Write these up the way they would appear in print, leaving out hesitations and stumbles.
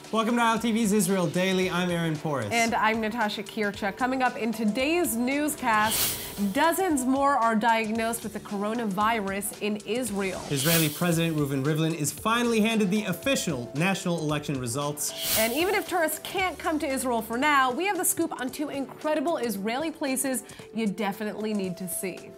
Welcome to ILTV's Israel Daily. I'm Aaron Porras. And I'm Natasha Kircha. Coming up in today's newscast, dozens more are diagnosed with the coronavirus in Israel. Israeli President Rueven Rivlin is finally handed the official national election results. And even if tourists can't come to Israel for now, we have the scoop on two incredible Israeli places you definitely need to see.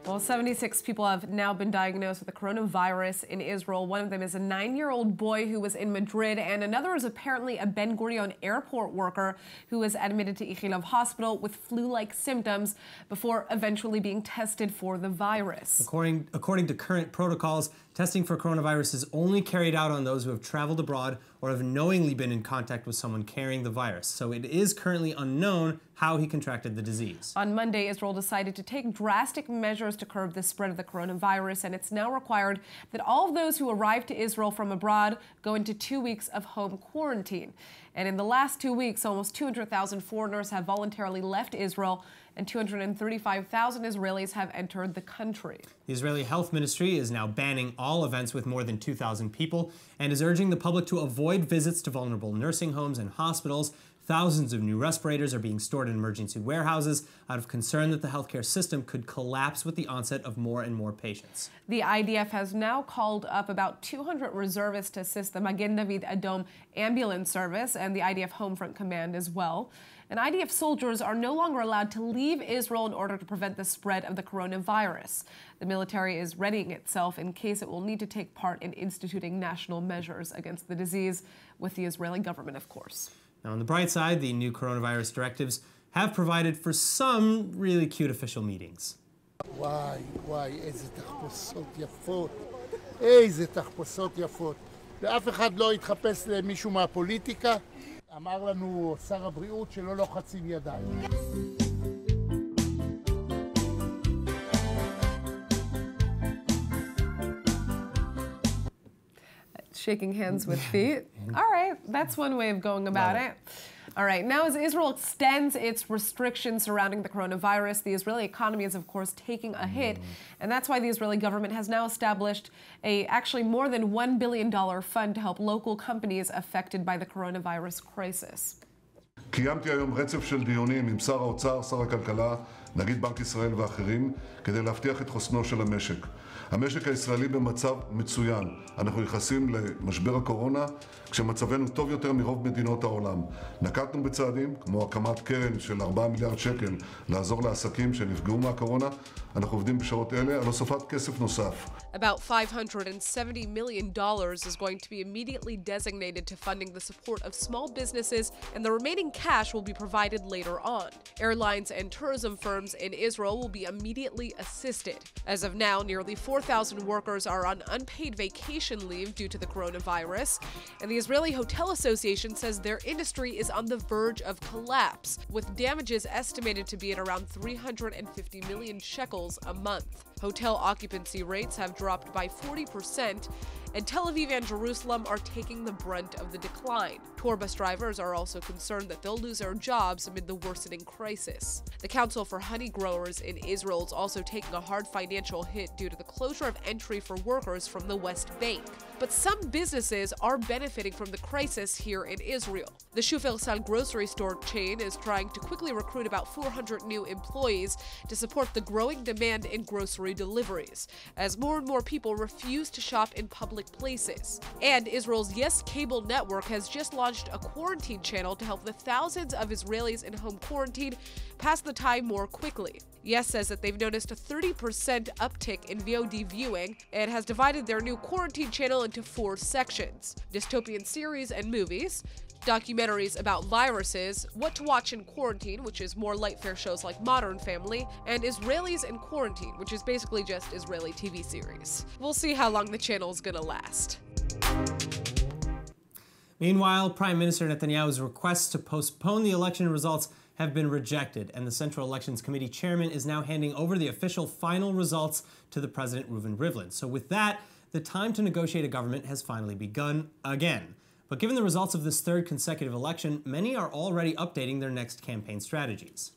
Well, 76 people have now been diagnosed with the coronavirus in Israel. One of them is a 9-year-old boy who was in Madrid, and another is apparently a Ben Gurion airport worker who was admitted to Ichilov Hospital with flu-like symptoms before eventually being tested for the virus. According to current protocols, testing for coronavirus is only carried out on those who have traveled abroad or have knowingly been in contact with someone carrying the virus. So it is currently unknown how he contracted the disease. On Monday, Israel decided to take drastic measures to curb the spread of the coronavirus, and it's now required that all of those who arrive to Israel from abroad go into 2 weeks of home quarantine. And in the last 2 weeks, almost 200,000 foreigners have voluntarily left Israel, and 235,000 Israelis have entered the country. The Israeli Health Ministry is now banning all events with more than 2,000 people and is urging the public to avoid visits to vulnerable nursing homes and hospitals. Thousands of new respirators are being stored in emergency warehouses out of concern that the healthcare system could collapse with the onset of more and more patients. The IDF has now called up about 200 reservists to assist the Magen David Adom ambulance service and the IDF Home Front Command as well. And IDF soldiers are no longer allowed to leave Israel in order to prevent the spread of the coronavirus. The military is readying itself in case it will need to take part in instituting national measures against the disease, with the Israeli government, of course. Now, on the bright side, the new coronavirus directives have provided for some really cute official meetings. וואי, איזה תחפושות יפות. איזה תחפושות יפות. ואף אחד לא יתחפש למישהו מהפוליטיקה. אמר לנו שר הבריאות שלא לוחצים ידיים. Shaking hands with feet. All right, that's one way of going about it. All right, now as Israel extends its restrictions surrounding the coronavirus, the Israeli economy is, of course, taking a hit. And that's why the Israeli government has now established actually more than $1 billion fund to help local companies affected by the coronavirus crisis. קיימתי היום רצף של דיונים עם שר האוצר, שר הכלכלה, נגיד בנק ישראל ואחרים, כדי להבטיח את חוסנו של המשק. המשק הישראלי במצב מצוין. אנחנו נכנסים למשבר הקורונה כשמצבנו טוב יותר מרוב מדינות העולם. נקטנו בצעדים, כמו הקמת קרן של 4 מיליארד שקל לעזור לעסקים שנפגעו מהקורונה. אנחנו עובדים בשעות אלה על הוספת כסף נוסף. About $570 million is going to be immediately designated to funding the support of small businesses, and the remaining cash will be provided later on. Airlines and tourism firms in Israel will be immediately assisted. As of now, nearly 4,000 workers are on unpaid vacation leave due to the coronavirus, and the Israeli Hotel Association says their industry is on the verge of collapse, with damages estimated to be at around 350 million shekels a month. Hotel occupancy rates have dropped by 40%, and Tel Aviv and Jerusalem are taking the brunt of the decline. Tour bus drivers are also concerned that they'll lose their jobs amid the worsening crisis. The Council for Honey Growers in Israel is also taking a hard financial hit due to the closure of entry for workers from the West Bank. But some businesses are benefiting from the crisis here in Israel. The Shufelson grocery store chain is trying to quickly recruit about 400 new employees to support the growing demand in grocery deliveries, as more and more people refuse to shop in public places. And Israel's Yes Cable network has just launched a quarantine channel to help the thousands of Israelis in home quarantine pass the time more quickly. Yes says that they've noticed a 30% uptick in VOD viewing and has divided their new quarantine channel into 4 sections: dystopian series and movies, documentaries about viruses, what to watch in quarantine, which is more light fare shows like Modern Family, and Israelis in Quarantine, which is basically just Israeli TV series. We'll see how long the channel is gonna last. Meanwhile, Prime Minister Netanyahu's request to postpone the election results have been rejected, and the Central Elections Committee chairman is now handing over the official final results to the president, Rueven Rivlin. So with that, the time to negotiate a government has finally begun again. But given the results of this third consecutive election, many are already updating their next campaign strategies.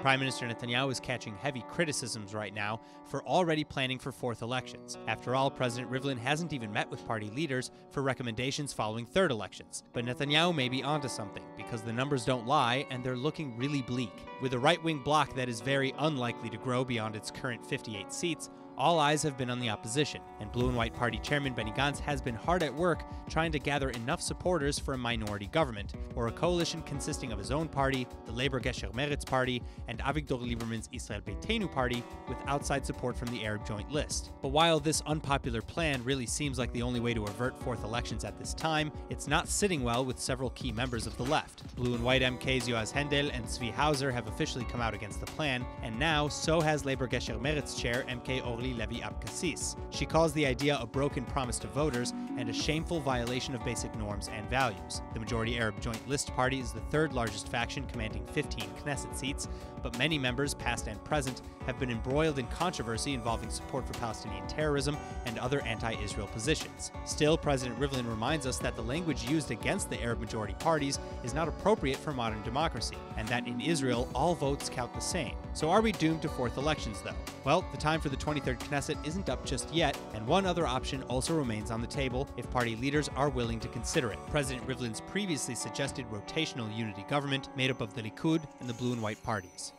Prime Minister Netanyahu is catching heavy criticisms right now for already planning for fourth elections. After all, President Rivlin hasn't even met with party leaders for recommendations following third elections. But Netanyahu may be onto something, because the numbers don't lie and they're looking really bleak. With a right-wing bloc that is very unlikely to grow beyond its current 58 seats, all eyes have been on the opposition, and Blue and White Party Chairman Benny Gantz has been hard at work trying to gather enough supporters for a minority government, or a coalition consisting of his own party, the Labor Gesher Meretz party, and Avigdor Lieberman's Israel Beitenu party, with outside support from the Arab Joint List. But while this unpopular plan really seems like the only way to avert fourth elections at this time, it's not sitting well with several key members of the left. Blue and White MKs Yoaz Hendel and Zvi Hauser have officially come out against the plan, and now so has Labor Gesher Meretz chair MK Orly Levy Abkassis. She calls the idea a broken promise to voters and a shameful violation of basic norms and values. The majority Arab Joint List party is the third largest faction, commanding 15 Knesset seats, but many members, past and present, have been embroiled in controversy involving support for Palestinian terrorism and other anti-Israel positions. Still, President Rivlin reminds us that the language used against the Arab majority parties is not appropriate for modern democracy, and that in Israel, all votes count the same. So are we doomed to fourth elections, though? Well, the time for the 23rd Knesset isn't up just yet, and one other option also remains on the table if party leaders are willing to consider it. President Rivlin's previously suggested rotational unity government made up of the Likud and the Blue and White parties.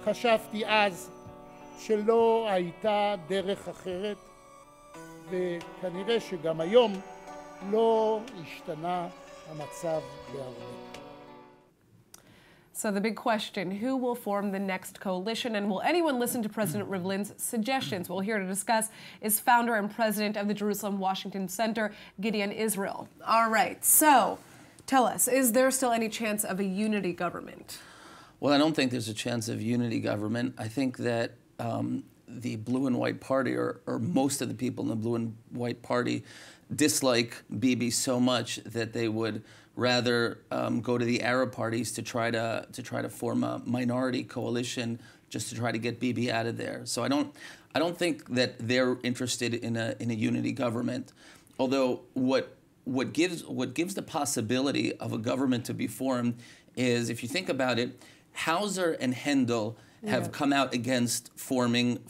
חשבתי אז שלא הייתה דרך אחרת, וכנראה שגם היום לא השתנה המצב בהרבה. So the big question, who will form the next coalition, and will anyone listen to President Rivlin's suggestions? Well, here to discuss is founder and president of the Jerusalem Washington Center, Gideon Israel. All right, so tell us, is there still any chance of a unity government? Well, I don't think there's a chance of unity government. I think that the Blue and White Party, or most of the people in the Blue and White Party, dislike Bibi so much that they would rather go to the Arab parties to try to form a minority coalition just to try to get Bibi out of there. So I don't think that they're interested in a unity government. Although what gives the possibility of a government to be formed is, if you think about it, Hauser and Hendel have come out against forming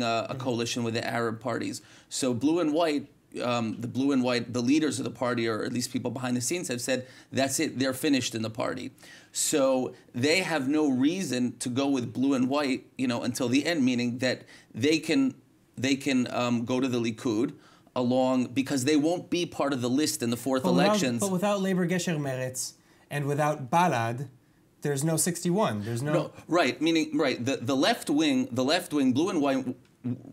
a coalition with the Arab parties. So Blue and White, the leaders of the party, or at least people behind the scenes, have said, that's it, they're finished in the party. So they have no reason to go with Blue and White, until the end, meaning that they can go to the Likud along, because they won't be part of the list in the fourth elections. But without Labor Gesher Meretz and without Balad, there's no 61. There's no right. Meaning the left wing, Blue and White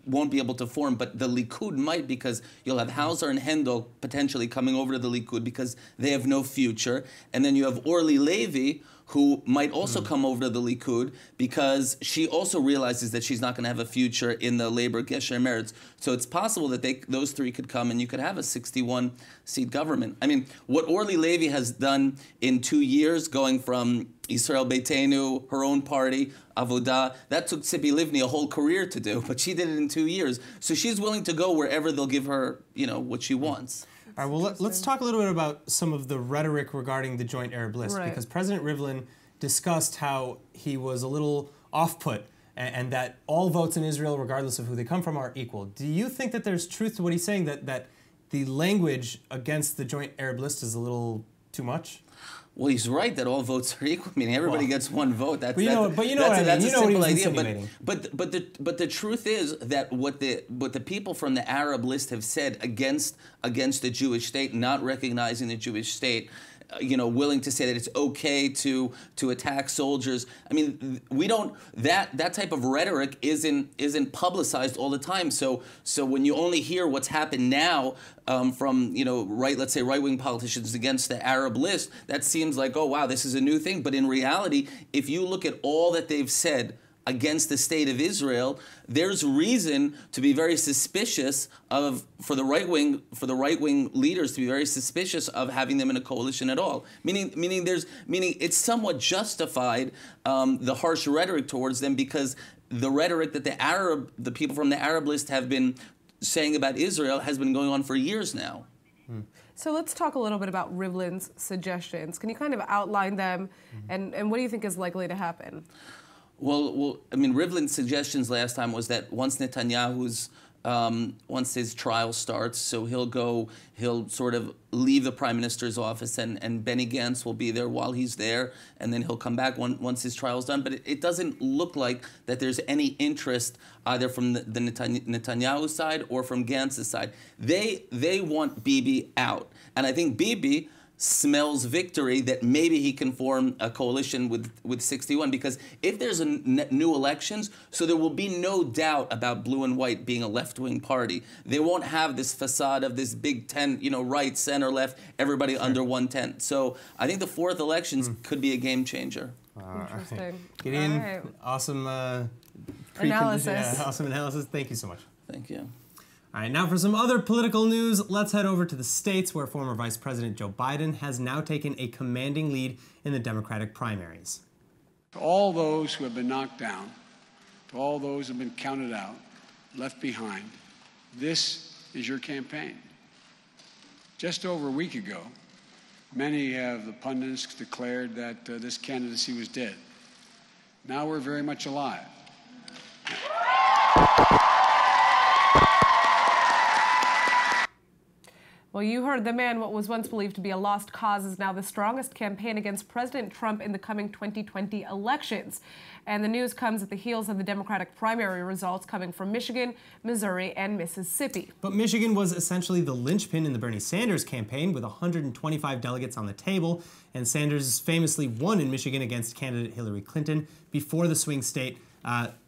won't be able to form, but the Likud might, because you'll have Hauser and Hendel potentially coming over to the Likud because they have no future, and then you have Orly Levy, who might also come over to the Likud because she also realizes that she's not going to have a future in the Labor Gesher Meretz. So it's possible that those three could come and you could have a 61-seat government. I mean, what Orly Levy has done in 2 years, going from Israel Beitenu, her own party, Avodah, that took Tzipi Livni a whole career to do, but she did it in 2 years. So she's willing to go wherever they'll give her, what she wants. All right, well, let's talk a little bit about some of the rhetoric regarding the Joint Arab List, because President Rivlin discussed how he was a little off-put and that all votes in Israel, regardless of who they come from, are equal. Do you think that there's truth to what he's saying, that the language against the Joint Arab List is a little too much? Well, he's right that all votes are equal. I mean, everybody gets one vote. That's a simple idea. But the truth is that what the people from the Arab List have said against the Jewish state, not recognizing the Jewish state, willing to say that it's okay to attack soldiers. I mean, we don't, that type of rhetoric isn't publicized all the time. So when you only hear what's happened now from let's say right-wing politicians against the Arab List, that seems like, oh wow, this is a new thing. But in reality, if you look at all that they've said against the state of Israel, there's reason to be very suspicious of, for the right wing leaders to be very suspicious of having them in a coalition at all. Meaning it's somewhat justified, the harsh rhetoric towards them, because the rhetoric that the people from the Arab list have been saying about Israel has been going on for years now. So let's talk a little bit about Rivlin's suggestions. Can you kind of outline them, and what do you think is likely to happen? Well, I mean, Rivlin's suggestions last time was that once his trial starts, so he'll sort of leave the prime minister's office, and Benny Gantz will be there while he's there, and then he'll come back once his trial's done. But it doesn't look like that there's any interest either from the Netanyahu side or from Gantz's side. They want Bibi out, and I think Bibi smells victory that maybe he can form a coalition with 61, because if there's new elections, so there will be no doubt about blue and white being a left-wing party. They won't have this facade of this big tent, right, center, left, everybody under one tent. So I think the fourth elections could be a game changer. Interesting. Gideon, awesome analysis. Yeah, awesome analysis. Thank you so much. Thank you. All right, now for some other political news, let's head over to the States, where former Vice President Joe Biden has now taken a commanding lead in the Democratic primaries. To all those who have been knocked down, to all those who have been counted out, left behind, this is your campaign. Just over a week ago, many of the pundits declared that this candidacy was dead. Now we're very much alive. Well, you heard the man. What was once believed to be a lost cause is now the strongest campaign against President Trump in the coming 2020 elections. And the news comes at the heels of the Democratic primary results coming from Michigan, Missouri, and Mississippi. But Michigan was essentially the linchpin in the Bernie Sanders campaign, with 125 delegates on the table. And Sanders famously won in Michigan against candidate Hillary Clinton before the swing state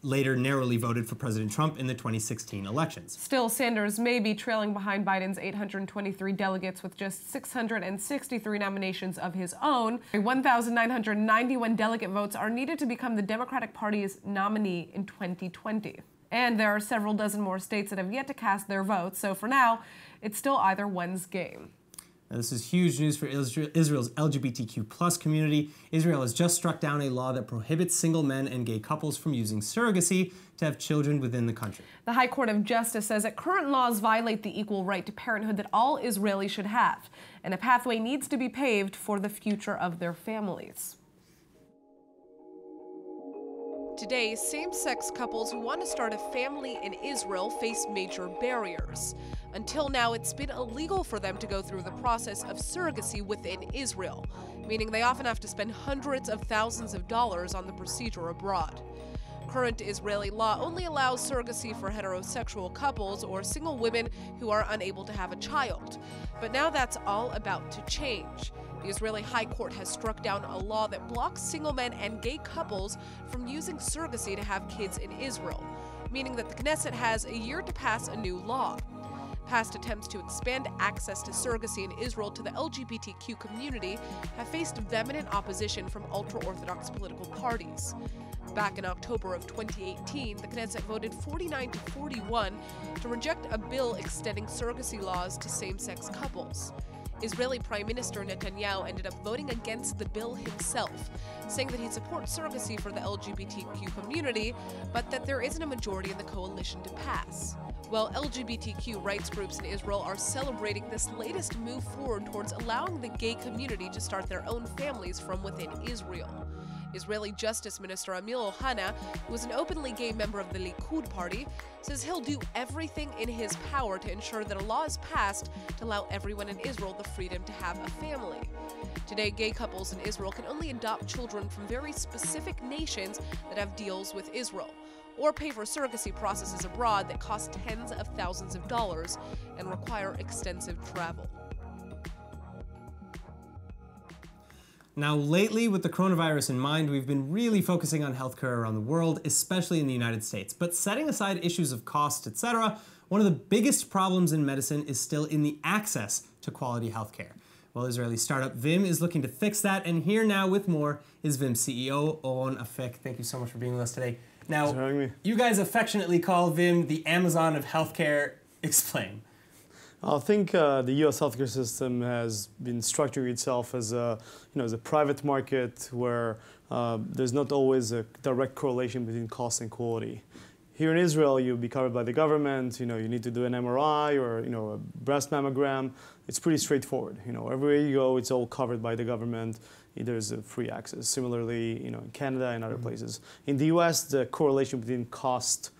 later narrowly voted for President Trump in the 2016 elections. Still, Sanders may be trailing behind Biden's 823 delegates with just 663 nominations of his own. 1,991 delegate votes are needed to become the Democratic Party's nominee in 2020. And there are several dozen more states that have yet to cast their votes, so for now, it's still either one's game. Now, this is huge news for Israel's LGBTQ+ community. Israel has just struck down a law that prohibits single men and gay couples from using surrogacy to have children within the country. The High Court of Justice says that current laws violate the equal right to parenthood that all Israelis should have, and a pathway needs to be paved for the future of their families. Today, same-sex couples who want to start a family in Israel face major barriers. Until now, it's been illegal for them to go through the process of surrogacy within Israel, meaning they often have to spend hundreds of thousands of dollars on the procedure abroad. Current Israeli law only allows surrogacy for heterosexual couples or single women who are unable to have a child. But now that's all about to change. The Israeli High Court has struck down a law that blocks single men and gay couples from using surrogacy to have kids in Israel, meaning that the Knesset has a year to pass a new law. Past attempts to expand access to surrogacy in Israel to the LGBTQ community have faced vehement opposition from ultra-Orthodox political parties. Back in October of 2018, the Knesset voted 49 to 41 to reject a bill extending surrogacy laws to same-sex couples. Israeli Prime Minister Netanyahu ended up voting against the bill himself, saying that he supports surrogacy for the LGBTQ community, but that there isn't a majority in the coalition to pass. Well, LGBTQ rights groups in Israel are celebrating this latest move forward towards allowing the gay community to start their own families from within Israel. Israeli Justice Minister Amir Ohana, who is an openly gay member of the Likud party, says he'll do everything in his power to ensure that a law is passed to allow everyone in Israel the freedom to have a family. Today, gay couples in Israel can only adopt children from very specific nations that have deals with Israel, or pay for surrogacy processes abroad that cost tens of thousands of dollars and require extensive travel. Now, lately, with the coronavirus in mind, we've been really focusing on healthcare around the world, especially in the United States. But setting aside issues of cost, etc., one of the biggest problems in medicine is still in the access to quality healthcare. Well, Israeli startup Vim is looking to fix that, and here now with more is Vim CEO Oron Afek. Thank you so much for being with us today. Now, you guys affectionately call Vim the Amazon of healthcare. Explain. I think the U.S. healthcare system has been structuring itself as a, as a private market where there's not always a direct correlation between cost and quality. Here in Israel, you'll be covered by the government. You need to do an MRI or a breast mammogram. It's pretty straightforward. Everywhere you go, it's all covered by the government. There's a free access. Similarly, in Canada and other places. In the U.S., the correlation between cost,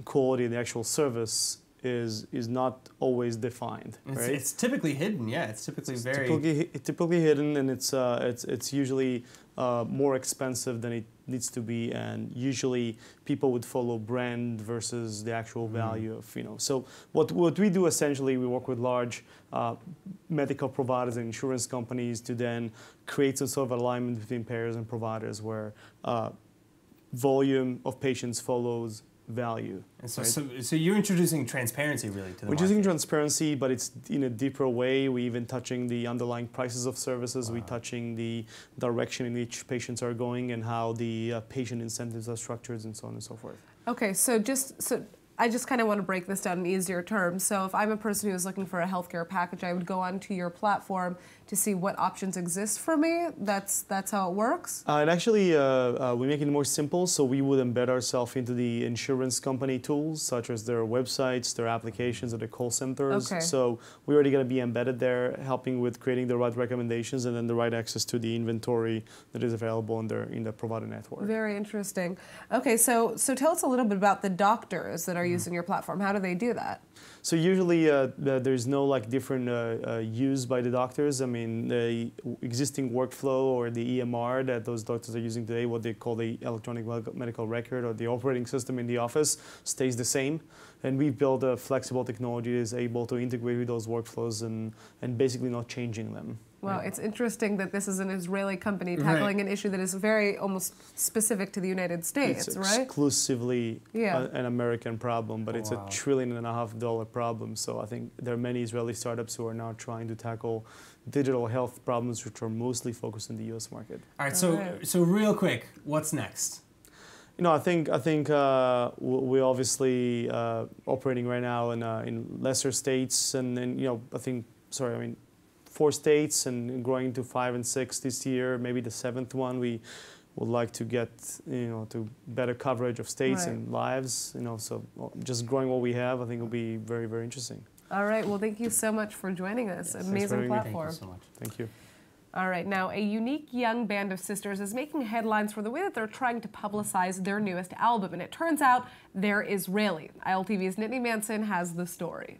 quality, and the actual service is not always defined. It's typically hidden. Yeah, it's typically typically hidden, and it's usually more expensive than it needs to be, and usually people would follow brand versus the actual value of So what we do essentially, we work with large medical providers and insurance companies to then create some sort of alignment between payers and providers where volume of patients follows value. And so you're introducing transparency really to the We're introducing transparency, but it's in a deeper way. We're even touching the underlying prices of services. We're touching the direction in which patients are going and how the patient incentives are structured and so on and so forth. Okay, so I just kind of want to break this down in easier terms. So if I'm a person who is looking for a healthcare package, I would go onto your platform to see what options exist for me. That's how it works? And actually, we make it more simple. So we would embed ourselves into the insurance company tools, such as their websites, their applications, or their call centers. Okay. So we're already going to be embedded there, helping with creating the right recommendations and then the right access to the inventory that is available in the provider network. Very interesting. Okay, so tell us a little bit about the doctors that are using your platform. How do they do that? So usually there's no different use by the doctors. I mean, the existing workflow or the EMR that those doctors are using today, what they call the electronic medical record or the operating system in the office, stays the same. And we've built a flexible technology that is able to integrate with those workflows and basically not changing them. Well, it's interesting that this is an Israeli company tackling an issue that is very almost specific to the United States, it's right? Exclusively an American problem, but it's a $1.5 trillion problem. So I think there are many Israeli startups who are now trying to tackle digital health problems, which are mostly focused in the U.S. market. All right, so real quick, what's next? I think we're obviously operating right now in lesser states, and I think 4 states and growing to 5 and 6 this year, maybe the 7th one. We would like to get to better coverage of states and lives. So just growing what we have, I think will be very, very interesting. All right. Well, thank you so much for joining us. Yes, amazing platform. Thank you so much. Thank you. All right. Now, a unique young band of sisters is making headlines for the way that they're trying to publicize their newest album, and it turns out they're Israeli. ILTV's Nittany Manson has the story.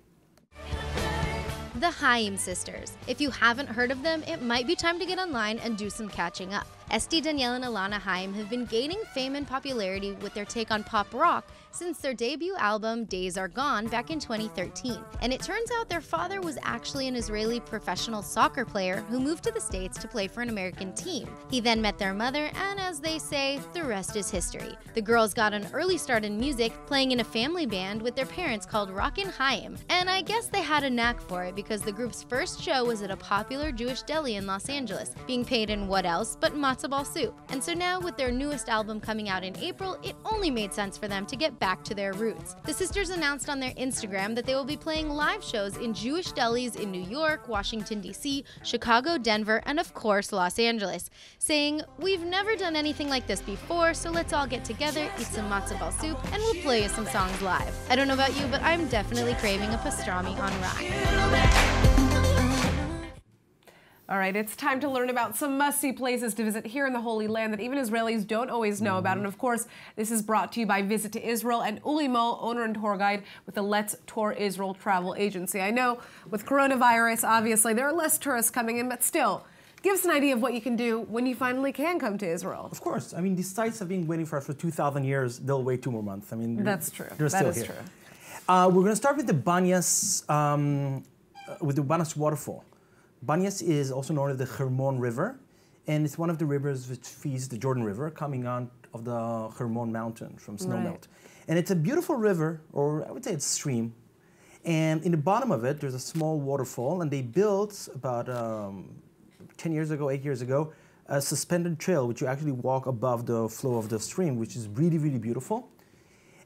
The Haim Sisters. If you haven't heard of them, it might be time to get online and do some catching up. Esty, Danielle, and Alana Haim have been gaining fame and popularity with their take on pop rock since their debut album, Days Are Gone, back in 2013. And it turns out their father was actually an Israeli professional soccer player who moved to the States to play for an American team. He then met their mother, and as they say, the rest is history. The girls got an early start in music, playing in a family band with their parents called Rockin' Haim. And I guess they had a knack for it because the group's first show was at a popular Jewish deli in Los Angeles, being paid in what else but matzo ball soup. And so now, with their newest album coming out in April, it only made sense for them to get back to their roots. The sisters announced on their Instagram that they will be playing live shows in Jewish delis in New York, Washington, D.C., Chicago, Denver, and of course, Los Angeles, saying, "We've never done anything like this before, so let's all get together, eat some matzo ball soup, and we'll play you some songs live." I don't know about you, but I'm definitely craving a pastrami on rye. All right, it's time to learn about some must-see places to visit here in the Holy Land that even Israelis don't always know about. And of course, this is brought to you by Visit to Israel and Uli Mo, owner and tour guide with the Let's Tour Israel travel agency. I know with coronavirus, obviously, there are less tourists coming in, but still, give us an idea of what you can do when you finally can come to Israel. Of course. I mean, these sites have been waiting for us for 2,000 years. They'll wait 2 more months. I mean, that's true. They're still here. True. We're going to start with the Banyas, waterfall. Banyas is also known as the Hermon River, and it's one of the rivers which feeds the Jordan River, coming out of the Hermon mountain from snowmelt. And it's a beautiful river, or I would say it's a stream. And in the bottom of it, there's a small waterfall, and they built about 8 years ago, a suspended trail, which you actually walk above the flow of the stream, which is really, really beautiful.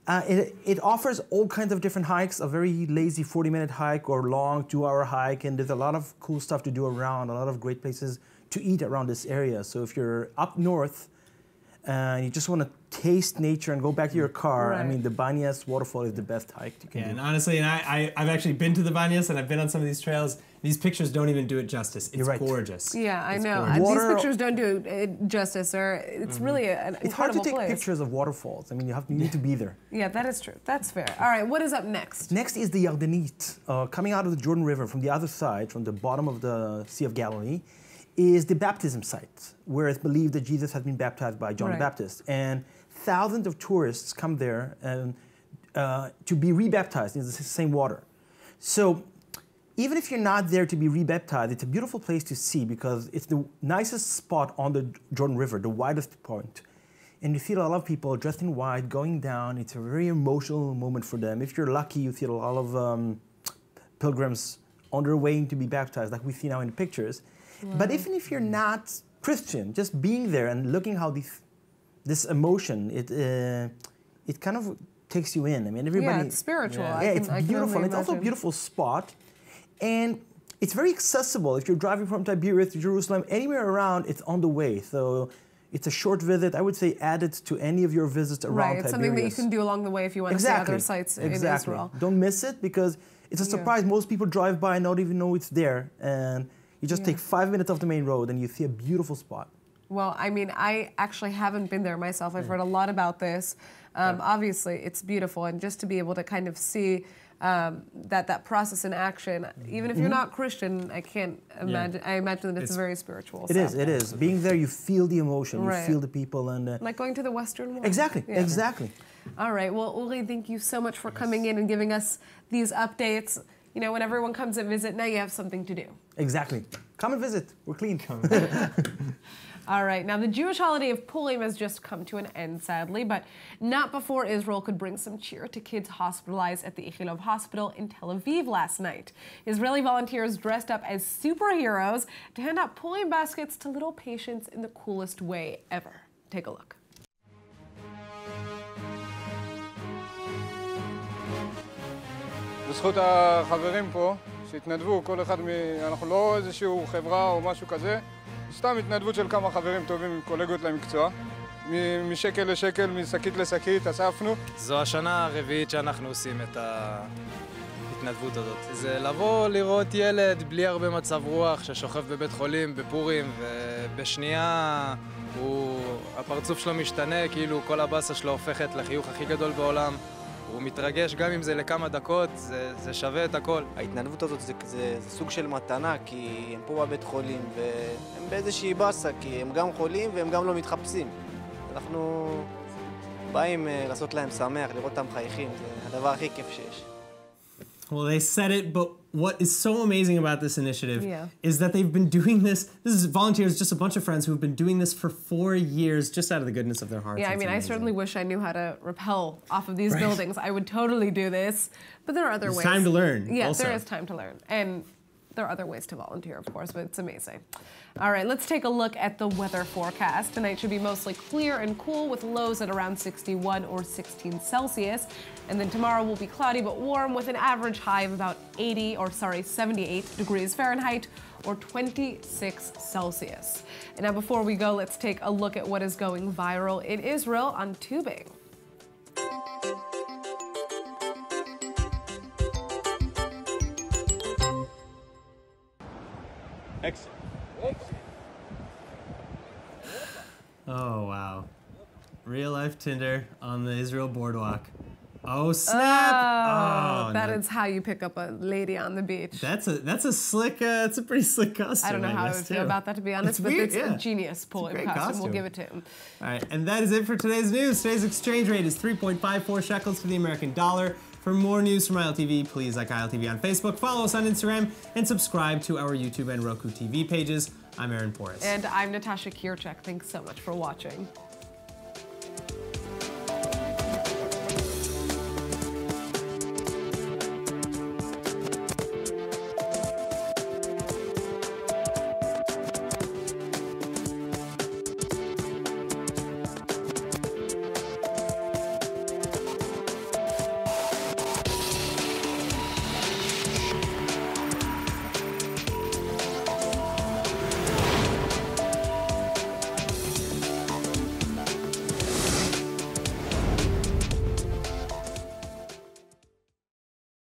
It offers all kinds of different hikes, a very lazy 40-minute hike or long 2-hour hike, and there's a lot of cool stuff to do around, a lot of great places to eat around this area. So if you're up north and you just want to taste nature and go back to your car, I mean, the Banyas waterfall is the best hike you can do. And honestly, I've actually been to the Banyas and I've been on some of these trails. These pictures don't even do it justice. It's gorgeous. Yeah, I know. Gorgeous. These pictures don't do it justice, or it's really an incredible place. It's hard to take pictures of waterfalls. I mean, you need to be there. Yeah, that is true. That's fair. All right, what is up next? Next is the Yardenit. Coming out of the Jordan River from the other side, from the bottom of the Sea of Galilee, is the baptism site, where it's believed that Jesus has been baptized by John the Baptist. And thousands of tourists come there and, to be rebaptized in the same water. So even if you're not there to be rebaptized, it's a beautiful place to see because it's the nicest spot on the Jordan River, the widest point. And you see a lot of people dressed in white going down. It's a very emotional moment for them. If you're lucky, you see a lot of pilgrims on their way to be baptized, like we see now in the pictures. Wow. But even if you're not Christian, just being there and looking how this emotion, it kind of takes you in. I mean, everybody. Yeah, it's spiritual. Yeah, it's beautiful. It's also a beautiful spot. And it's very accessible. If you're driving from Tiberias to Jerusalem, anywhere around, it's on the way. So it's a short visit. I would say add it to any of your visits around Tiberias. It's something that you can do along the way if you want to see other sites in Israel. Don't miss it because it's a surprise. Most people drive by and don't even know it's there. And you just take 5 minutes off the main road and you see a beautiful spot. Well, I mean, I actually haven't been there myself. I've heard a lot about this. Obviously, it's beautiful. And just to be able to kind of see that process in action, even if you're not Christian, I can't imagine. I imagine that it's very spiritual. It is. Being there, you feel the emotion, you feel the people, and like going to the Western Wall. Exactly. All right. Well, Uri, thank you so much for coming in and giving us these updates. You know, when everyone comes and visit, now you have something to do. Exactly. Come and visit. We're clean. All right, now the Jewish holiday of Purim has just come to an end, sadly, but not before Israel could bring some cheer to kids hospitalized at the Ichilov Hospital in Tel Aviv last night. Israeli volunteers dressed up as superheroes to hand out Purim baskets to little patients in the coolest way ever. Take a look. בזכות החברים פה שהתנדבו, כל אחד אנחנו לא איזשהו חברה או משהו כזה, סתם התנדבות של כמה חברים טובים עם קולגות למקצוע. משקל לשקל, משקית לשקית, אספנו. זו השנה הרביעית שאנחנו עושים את ההתנדבות הזאת. זה לבוא לראות ילד בלי הרבה מצב רוח ששוכב בבית חולים בפורים, ובשנייה הפרצוף שלו משתנה, כאילו כל הבאסה שלו הופכת לחיוך הכי גדול בעולם. הוא מתרגש גם אם זה לכמה דקות, זה שווה את הכל. ההתנדבות הזאת זה סוג של מתנה, כי הם פה בבית חולים והם באיזושהי באסה, כי הם גם חולים והם גם לא מתחפשים. אנחנו באים לעשות להם שמח, לראות אותם חייכים, זה הדבר הכי כיף שיש. Well, they said it, but what is so amazing about this initiative is that they've been doing this is volunteers, just a bunch of friends who have been doing this for 4 years, just out of the goodness of their hearts. Yeah, I mean, I certainly wish I knew how to rappel off of these buildings. I would totally do this, but there are other ways. It's time to learn. Yeah, there is time to learn. And there are other ways to volunteer, of course, but it's amazing. All right, let's take a look at the weather forecast. Tonight should be mostly clear and cool with lows at around 61 or 16 Celsius. And then tomorrow will be cloudy but warm with an average high of about 78 degrees Fahrenheit or 26 Celsius. And now before we go, let's take a look at what is going viral in Israel on tubing. Exit. Oh, wow. Real life Tinder on the Israel boardwalk. Oh, snap! Oh, that is how you pick up a lady on the beach. That's a slick, it's a pretty slick costume. I don't know how I would feel about that, to be honest, but it's a genius Purim costume. We'll give it to him. All right, and that is it for today's news. Today's exchange rate is 3.54 shekels to the American dollar. For more news from ILTV, please like ILTV on Facebook, follow us on Instagram, and subscribe to our YouTube and Roku TV pages. I'm Aaron Porras. And I'm Natasha Kirchek. Thanks so much for watching.